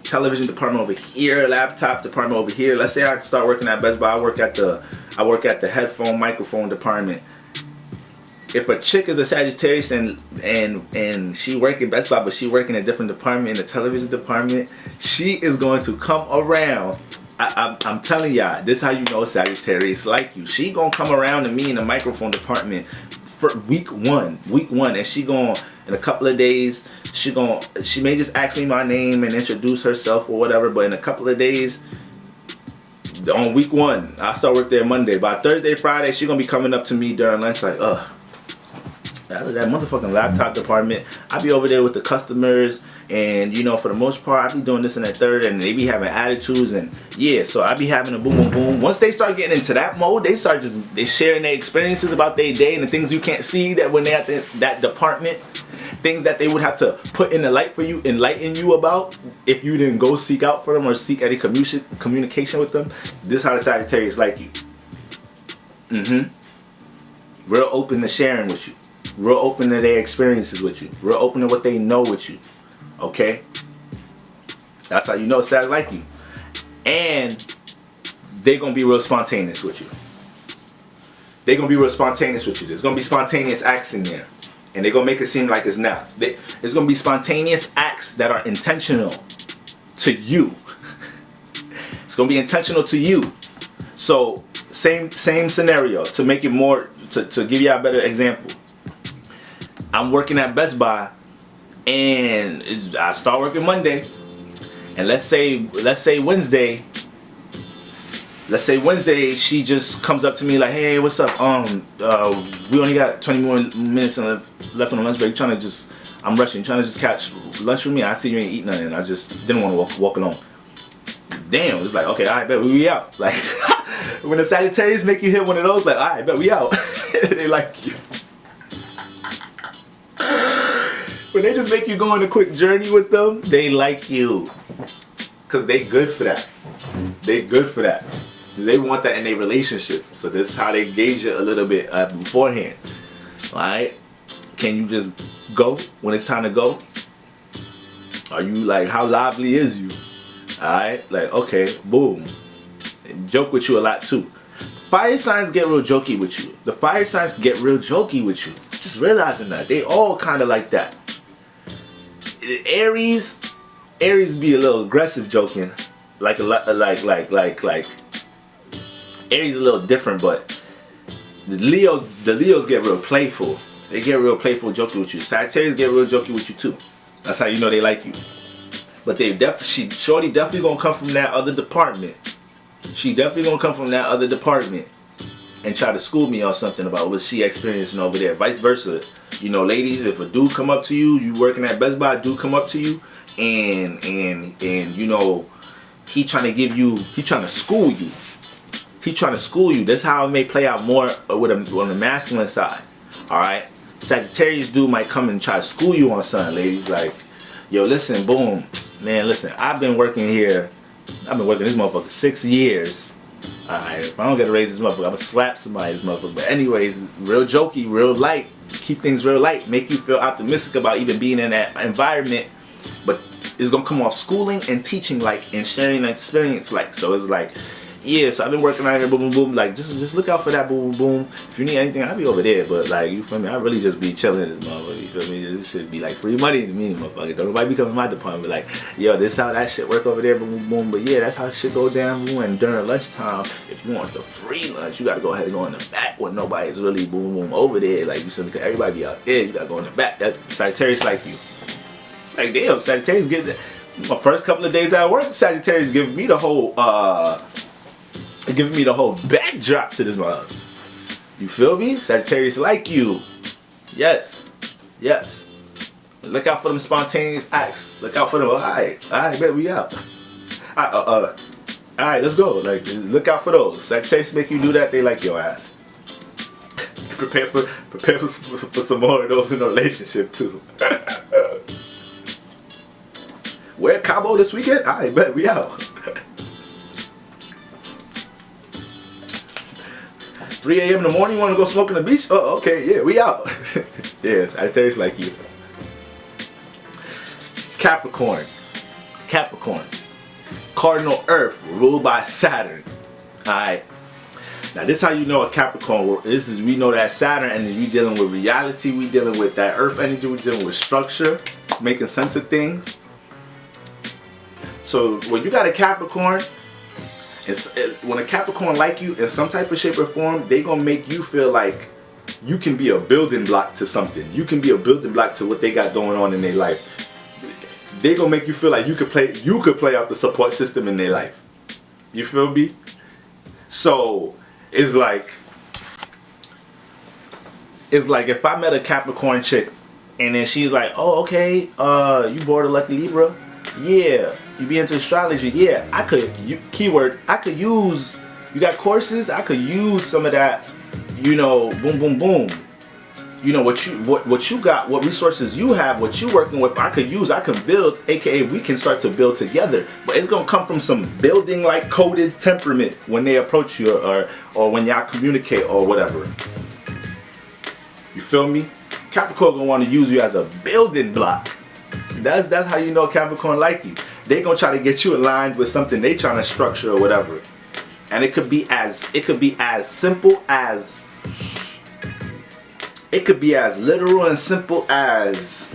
television department over here, laptop department over here. Let's say I start working at Best Buy. I work at the headphone microphone department. If a chick is a Sagittarius and she work in Best Buy, but she work in a different department, in the television department, she is going to come around. I'm telling y'all, this is how you know Sagittarius like you. She gonna come around to me in the microphone department for week one, and she gonna, in a couple of days, she may just ask me my name and introduce herself or whatever, but in a couple of days, on week one, I start work there Monday. By Thursday, Friday, she gonna be coming up to me during lunch like, that motherfucking laptop department. I be over there with the customers, and you know, for the most part, I be doing this and that third, and they be having attitudes, and yeah, so I be having a boom boom boom. Once they start getting into that mode, they sharing their experiences about their day and the things you can't see that when they at that department, things that they would have to put in the light for you, enlighten you about if you didn't go seek out for them or seek any communication with them. This is how the Sagittarius like you. Real open to sharing with you. Real open to their experiences with you. Real open to what they know with you. Okay? That's how you know Sag like you. And they're going to be real spontaneous with you. They're going to be real spontaneous with you. There's going to be spontaneous acts in there. And they're going to make it seem like it's not. There's going to be spontaneous acts that are intentional to you. It's going to be intentional to you. So, same scenario. To make it more, to give you a better example. I'm working at Best Buy, and I start working Monday, and let's say Wednesday, she just comes up to me like, hey, what's up? We only got 20 more minutes left on the lunch break. I'm rushing, trying to just catch lunch with me. I see you ain't eating nothing. I just didn't want to walk alone. Damn, it's like, okay, all right, bet we out. Like, when the Sagittarius make you hit one of those, like, all right, bet we out. They like you. When they just make you go on a quick journey with them, they like you. Because they good for that. They good for that. They want that in their relationship. So this is how they gauge it a little bit beforehand. Alright? Can you just go when it's time to go? Are you like, how lively is you? Alright? Like, okay, boom. They joke with you a lot too. Fire signs get real jokey with you. The fire signs get real jokey with you. Just realizing that. They all kind of like that. Aries be a little aggressive joking. Like Aries is a little different, but the Leos get real playful. They get real playful jokey with you. Sagittarius get real jokey with you too. That's how you know they like you. But Shorty definitely gonna come from that other department. She definitely gonna come from that other department and try to school me on something about what she experiencing over there. Vice versa. You know, ladies, if a dude come up to you, you working at Best Buy, dude come up to you, and you know, he trying to school you. He trying to school you. That's how it may play out more on the masculine side. Alright? Sagittarius dude might come and try to school you on something, ladies. Like, yo, listen, boom. Man, listen, I've been working this motherfucker 6 years. Alright, if I don't get a raise this motherfucker, I'm gonna slap somebody's motherfucker. But anyways, real jokey, real light. Keep things real light. Make you feel optimistic about even being in that environment. But it's gonna come off schooling and teaching like, and sharing an experience like. So it's like, yeah, so I've been working out here, boom, boom, boom. Like, just look out for that, boom, boom, boom. If you need anything, I'll be over there. But, like, you feel me? I really just be chilling in this motherfucker. You feel me? This should be, like, free money to me, motherfucker. Don't nobody be coming to my department. Like, yo, this how that shit work over there, boom, boom, boom. But, yeah, that's how shit go down, boom. And during lunchtime, if you want the free lunch, you got to go ahead and go in the back when nobody's really, boom, boom, over there. Like, you see, because everybody be out there. You got to go in the back. That Sagittarius like you. It's like, damn, Sagittarius get that. My first couple of days at work, Sagittarius giving me the whole, backdrop to this mother. You feel me? Sagittarius like you. Yes. Yes. Look out for them spontaneous acts. Look out for them. Alright, bet we out. Alright, let's go. Like, look out for those. Sagittarius make you do that, they like your ass. Prepare for some more of those in a relationship too. We're at Cabo this weekend? Alright, bet we out. 3 a.m. in the morning, you want to go smoke on the beach? Oh, okay, yeah, we out. Yeah, Sagittarius like you. Capricorn. Cardinal Earth, ruled by Saturn. Alright. Now this is how you know a Capricorn. We know that Saturn energy, we dealing with reality, we dealing with that Earth energy, we dealing with structure, making sense of things. So when you got a Capricorn, when a Capricorn like you in some type of shape or form, they gonna make you feel like you can be a building block to something. You can be a building block to what they got going on in their life. They gonna make you feel like you could play out the support system in their life. You feel me? So it's like if I met a Capricorn chick and then she's like, oh, okay, you bored of Lucky Libra? Yeah. You be into astrology? Yeah. I could use, you got courses? I could use some of that, you know, boom, boom, boom. You know, what you got, what resources you have, what you working with, I could use, I can build, aka we can start to build together. But it's gonna come from some building like coded temperament when they approach you or when y'all communicate or whatever. You feel me? Capricorn gonna want to use you as a building block. That's how you know Capricorn like you. They gonna try to get you aligned with something they trying to structure or whatever. And it could be as simple as, it could be as literal and simple as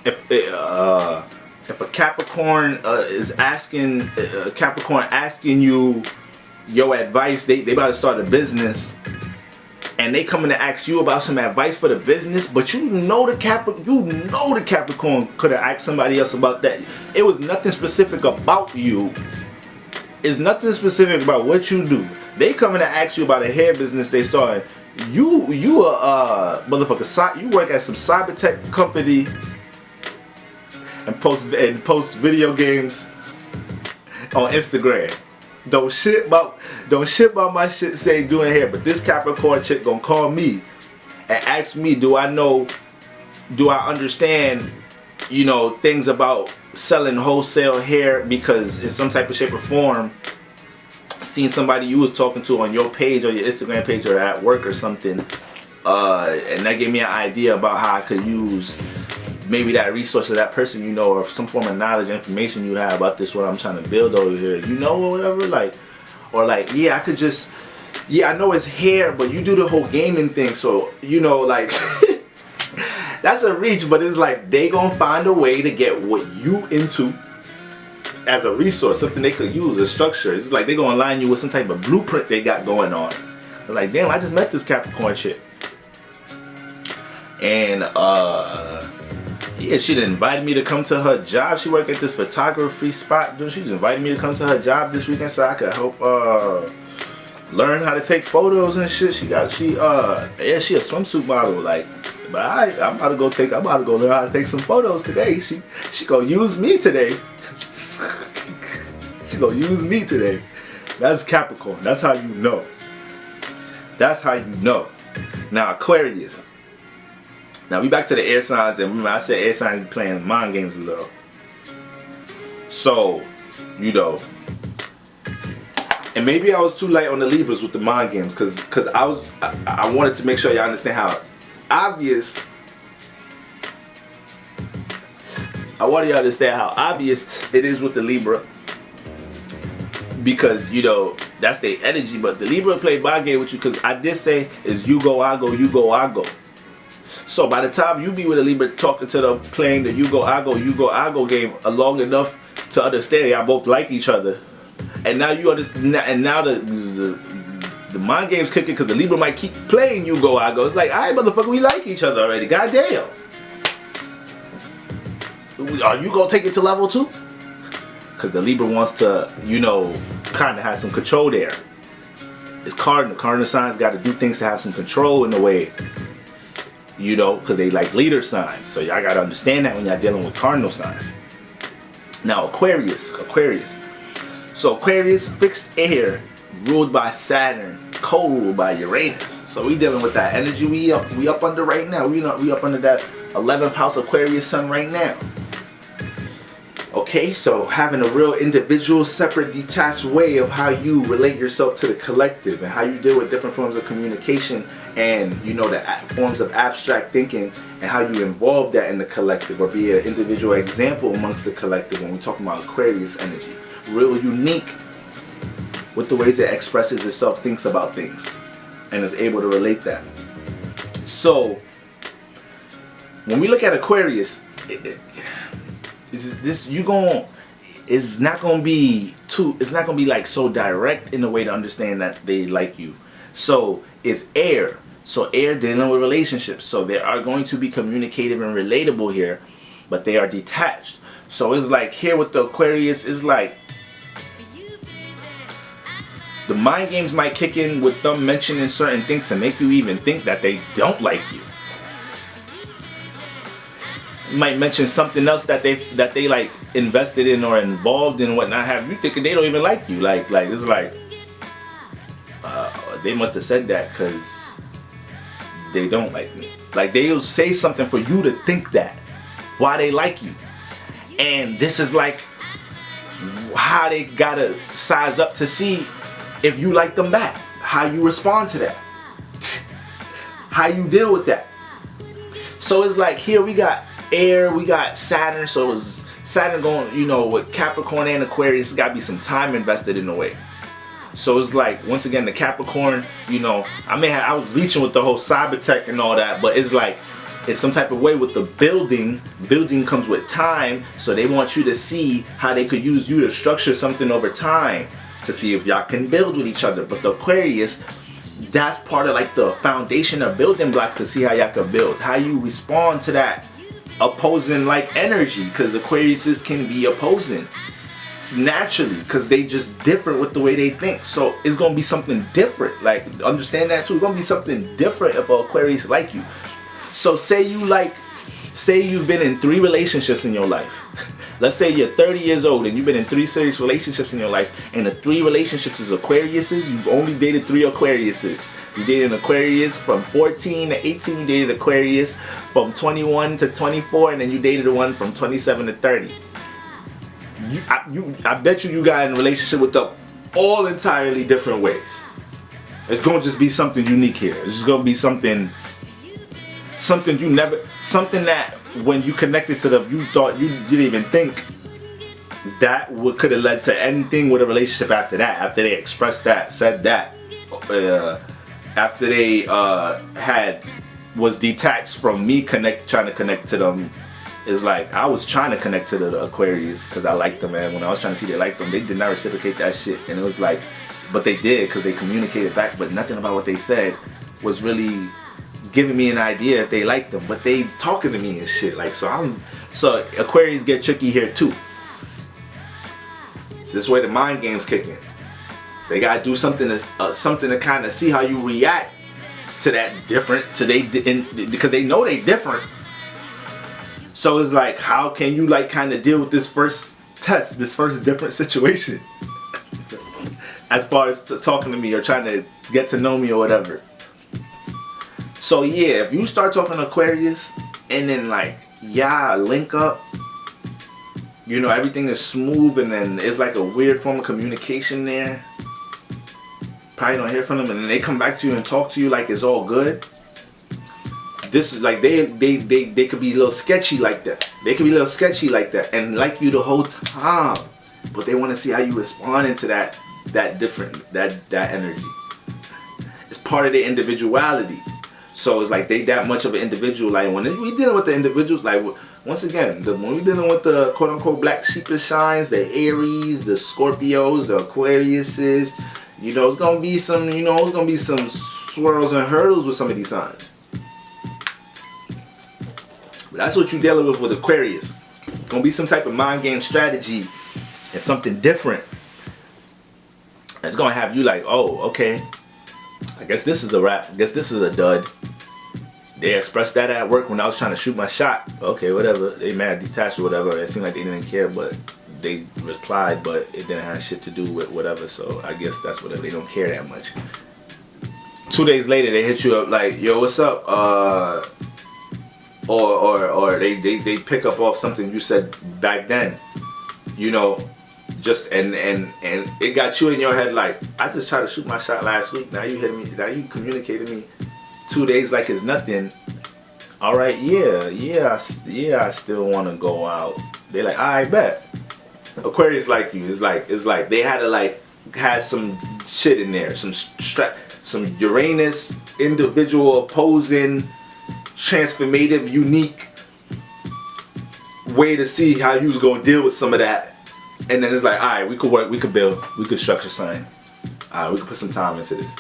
if a Capricorn is asking Capricorn asking you your advice. They about to start a business, and they coming to ask you about some advice for the business, but you know the Capricorn could have asked somebody else about that. It was nothing specific about you. It's nothing specific about what you do. They coming to ask you about a hair business they started. You a motherfucker. You work at some cyber tech company and post video games on Instagram. Don't shit about my shit say doing hair. But this Capricorn chick gonna call me and ask me, do I understand, you know, things about selling wholesale hair, because in some type of shape or form seen somebody you was talking to on your page or your Instagram page or at work or something, and that gave me an idea about how I could use maybe that resource of that person, you know, or some form of knowledge, information you have about this, what I'm trying to build over here, you know, or whatever, like, or like, yeah, I could just, yeah, I know it's hair, but you do the whole gaming thing, so, you know, like, that's a reach, but it's like they gonna find a way to get what you into as a resource, something they could use, a structure. It's like they gonna align you with some type of blueprint they got going on. They're like, damn, I just met this Capricorn shit. And yeah, she invited me to come to her job. She worked at this photography spot. She just invited me to come to her job this weekend so I could help learn how to take photos and shit. Yeah, she a swimsuit model, like, but I'm about to go learn how to take some photos today. She gonna use me today. She gonna use me today. That's Capricorn. That's how you know. That's how you know. Now Aquarius. Now we back to the air signs, and remember I said air signs playing mind games a little. So, you know, and maybe I was too light on the Libras with the mind games, cause I wanted to make sure y'all understand how obvious. I want y'all to understand how obvious it is with the Libra, because, you know, that's their energy. But the Libra played mind game with you, because I did say is you go, I go, you go, I go. So by the time you be with a Libra talking to them, playing the you go, I go game long enough to understand y'all both like each other, and now you understand, and now the mind game's kicking, because the Libra might keep playing you go, I go. It's like, alright, motherfucker, we like each other already. Goddamn. Are you gonna take it to level 2? Because the Libra wants to, you know, kind of have some control there. It's cardinal. Cardinal signs got to do things to have some control in a way. You know, because they like leader signs. So y'all got to understand that when y'all dealing with cardinal signs. Now Aquarius. So Aquarius, fixed air, ruled by Saturn, co-ruled by Uranus. So we dealing with that energy we up under right now. We up under that 11th house Aquarius sun right now. Okay, so having a real individual, separate, detached way of how you relate yourself to the collective and how you deal with different forms of communication and, you know, the forms of abstract thinking and how you involve that in the collective or be an individual example amongst the collective when we're talking about Aquarius energy. Real unique with the ways it expresses itself, thinks about things, and is able to relate that. So when we look at Aquarius, it's not gonna be like so direct in a way to understand that they like you. So it's air. So air dealing with relationships. So they are going to be communicative and relatable here, but they are detached. So it's like here with the Aquarius, it's like the mind games might kick in with them mentioning certain things to make you even think that they don't like you. Might mention something else that they like invested in or involved in and whatnot. Have you thinking they don't even like you? Like it's like they must have said that because they don't like me. Like they'll say something for you to think that why they like you, and this is like how they gotta size up to see if you like them back. How you respond to that. How you deal with that. So it's like here we got air, we got Saturn, so it's Saturn going, you know, with Capricorn and Aquarius, got to be some time invested in a way. So it's like, once again, the Capricorn, you know, I was reaching with the whole cyber tech and all that, but it's like, it's some type of way with the building comes with time, so they want you to see how they could use you to structure something over time to see if y'all can build with each other. But the Aquarius, that's part of like the foundation of building blocks to see how y'all can build, how you respond to that opposing like energy, because Aquariuses can be opposing naturally because they just different with the way they think. So it's gonna be something different. Like understand that too. It's gonna be something different if an Aquarius like you. So say you've been in 3 relationships in your life. Let's say you're 30 years old and you've been in 3 serious relationships in your life, and the 3 relationships is Aquariuses. You've only dated 3 Aquariuses. You dated an Aquarius from 14 to 18. You dated Aquarius from 21 to 24, and then you dated the one from 27 to 30. I bet you got in a relationship with them all entirely different ways. It's gonna just be something unique here. It's just gonna be something that when you connected to them, you thought you didn't even think that could have led to anything with a relationship after that. After they expressed that, said that, after they was detached from me trying to connect to them. It's like I was trying to connect to the Aquarius because I liked them, and when I was trying to see they liked them, they did not reciprocate that shit. And it was like, but they did because they communicated back, but nothing about what they said was really giving me an idea if they liked them. But they talking to me and shit. Like so Aquarius get tricky here too. So this is where the mind games kick in. So they gotta do something to kind of see how you react to that because they know they different. So it's like, how can you like kind of deal with this first test, this first different situation, as far as talking to me or trying to get to know me or whatever. So yeah, if you start talking to Aquarius and then like link up, you know, everything is smooth, and then it's like a weird form of communication there. Probably don't hear from them, and then they come back to you and talk to you like it's all good. This is like they could be a little sketchy like that. They could be a little sketchy like that and like you the whole time, but they want to see how you respond to that energy. It's part of their individuality. So it's like they that much of an individual. Like when we dealing with the individuals, like once again, when we dealing with the quote unquote black sheepish signs, the Aries, the Scorpios, the Aquariuses, you know, it's gonna be some swirls and hurdles with some of these signs. But that's what you're dealing with Aquarius. It's gonna be some type of mind game strategy and something different. It's gonna have you like, oh, okay, I guess this is a wrap. I guess this is a dud. They expressed that at work when I was trying to shoot my shot. Okay, whatever. They mad, detached or whatever. It seemed like they didn't care, but they replied, but it didn't have shit to do with whatever. So I guess that's whatever. They don't care that much. 2 days later, they hit you up like, yo, what's up? Or they pick up off something you said back then. You know, just and it got you in your head like, I just tried to shoot my shot last week. Now you hit me. Now you communicated me 2 days like it's nothing. All right, yeah, I still want to go out. They like, I bet. Aquarius like you. It's like they had to like had some shit in there, some Uranus individual opposing, transformative, unique way to see how you was gonna deal with some of that. And then it's like, all right, we could work, we could build, we could structure something. All right, we could put some time into this.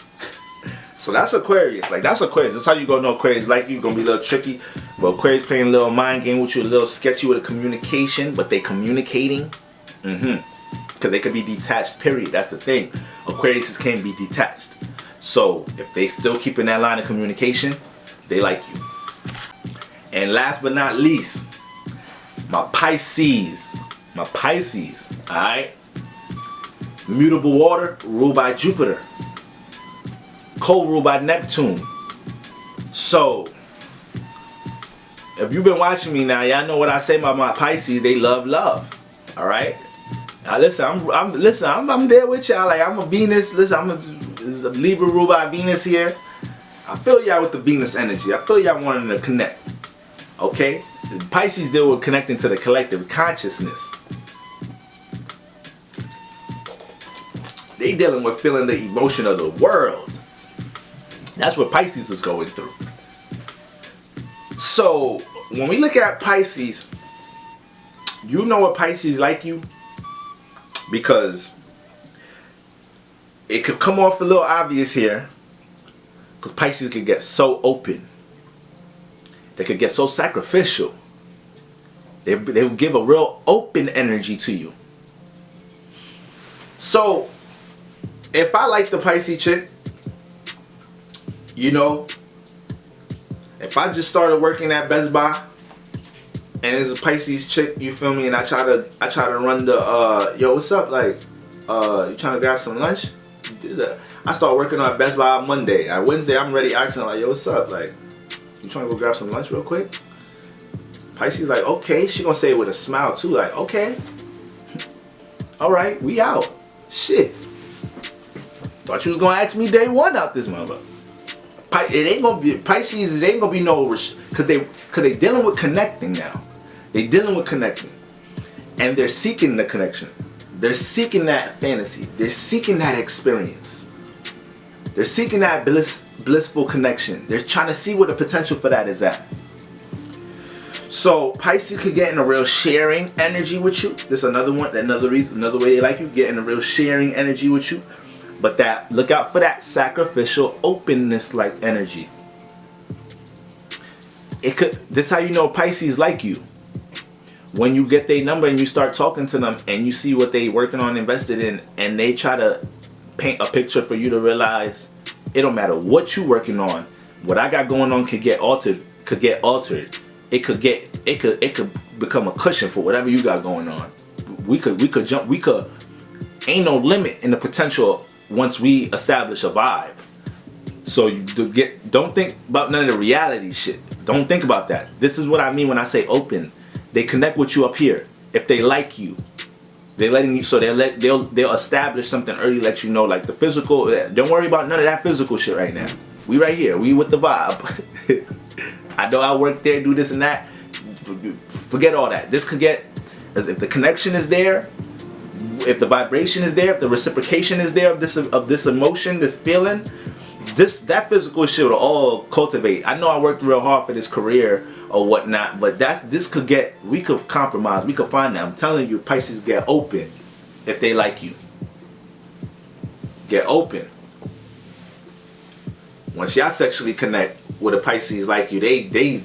So that's Aquarius. Like, that's Aquarius. That's how you gonna know Aquarius like you. Gonna be a little tricky. But Aquarius playing a little mind game with you, a little sketchy with a communication, but they communicating. Because they could be detached, period. That's the thing. Aquarius can be detached. So if they still keep in that line of communication, they like you. And last but not least, my Pisces. My Pisces. Alright? Mutable water, ruled by Jupiter. Cold ruled by Neptune. So if you've been watching me now, y'all know what I say about my Pisces. They love love. Alright? Now listen, I'm there with y'all. Like, I'm a Venus. Listen, there's a Libra ruled by Venus here. I feel y'all with the Venus energy. I feel y'all wanting to connect. Okay? The Pisces deal with connecting to the collective consciousness. They dealing with feeling the emotion of the world. That's what Pisces is going through. So when we look at Pisces, you know what Pisces like you, because it could come off a little obvious here, because Pisces could get so open. They could get so sacrificial. They will give a real open energy to you. So if I like the Pisces chick, you know, if I just started working at Best Buy and there's a Pisces chick, you feel me, and I try to run the yo, what's up, like you trying to grab some lunch? I start working on Best Buy on Monday. On Wednesday I'm ready asking like, yo, what's up, like you trying to go grab some lunch real quick? Pisces like, okay. She gonna say it with a smile too, like, okay, all right, we out. Shit, thought you was gonna ask me day one out this motherfucker. It ain't gonna be Pisces. It ain't gonna be no, because they dealing with connecting now. They dealing with connecting, and they're seeking the connection. They're seeking that fantasy. They're seeking that experience. They're seeking that blissful connection. They're trying to see where the potential for that is at. So Pisces could get in a real sharing energy with you. This is another one, another reason, another way they like you. Get in a real sharing energy with you. But that, look out for that sacrificial openness like energy. It could, this is how you know Pisces like you. When you get their number and you start talking to them and you see what they working on, invested in, and they try to paint a picture for you to realize it don't matter what you working on, what I got going on could get altered, It could become a cushion for whatever you got going on. We could jump, ain't no limit in the potential once we establish a vibe. So you don't think about none of the reality shit. Don't think about that. This is what I mean when I say open. They connect with you up here. If they like you, they're letting you. So they'll establish something early, let you know, like the physical. Don't worry about none of that physical shit right now. We right here. We with the vibe. I know I work there, do this and that. Forget all that. This could get, as if the connection is there, if the vibration is there, if the reciprocation is there of this emotion, this feeling, that physical shit will all cultivate. I know I worked real hard for this career or whatnot, but we could compromise, we could find that. I'm telling you, Pisces get open if they like you. Get open. Once y'all sexually connect with a Pisces like you, they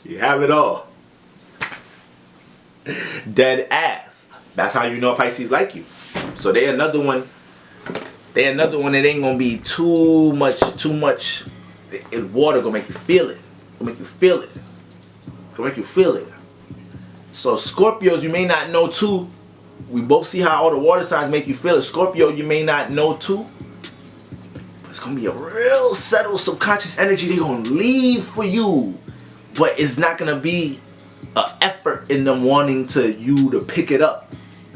you have it all. Dead ass. That's how you know Pisces like you. So So they another one. They another one that ain't gonna be too much. Water gonna make you feel it. Gonna make you feel it. Gonna make you feel it. So Scorpios, you may not know too. We both see how all the water signs make you feel it. Scorpio, you may not know too. It's gonna be a real subtle subconscious energy. They're gonna leave for you, but it's not gonna be an effort in them wanting you to pick it up.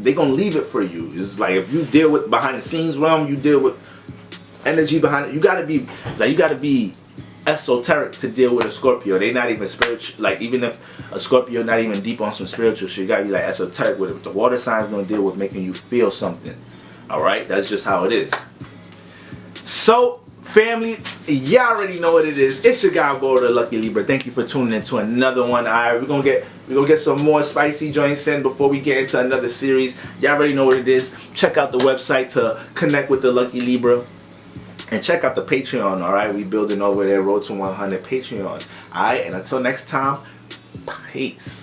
They're gonna leave it for you. It's like if you deal with behind the scenes realm, you deal with energy behind it. You gotta be esoteric to deal with a Scorpio. They not even spiritual. Like even if a Scorpio not even deep on some spiritual shit, you gotta be like esoteric with it. The water sign's gonna deal with making you feel something. All right, that's just how it is. So family, y'all already know what it is. It's your guy Bo, the Lucky Libra. Thank you for tuning in to another one. All right, we're gonna get some more spicy joints in before we get into another series. Y'all already know what it is. Check out the website to connect with the Lucky Libra. And check out the Patreon, alright? We building over there, Road to 100 Patreon. Alright, and until next time, peace.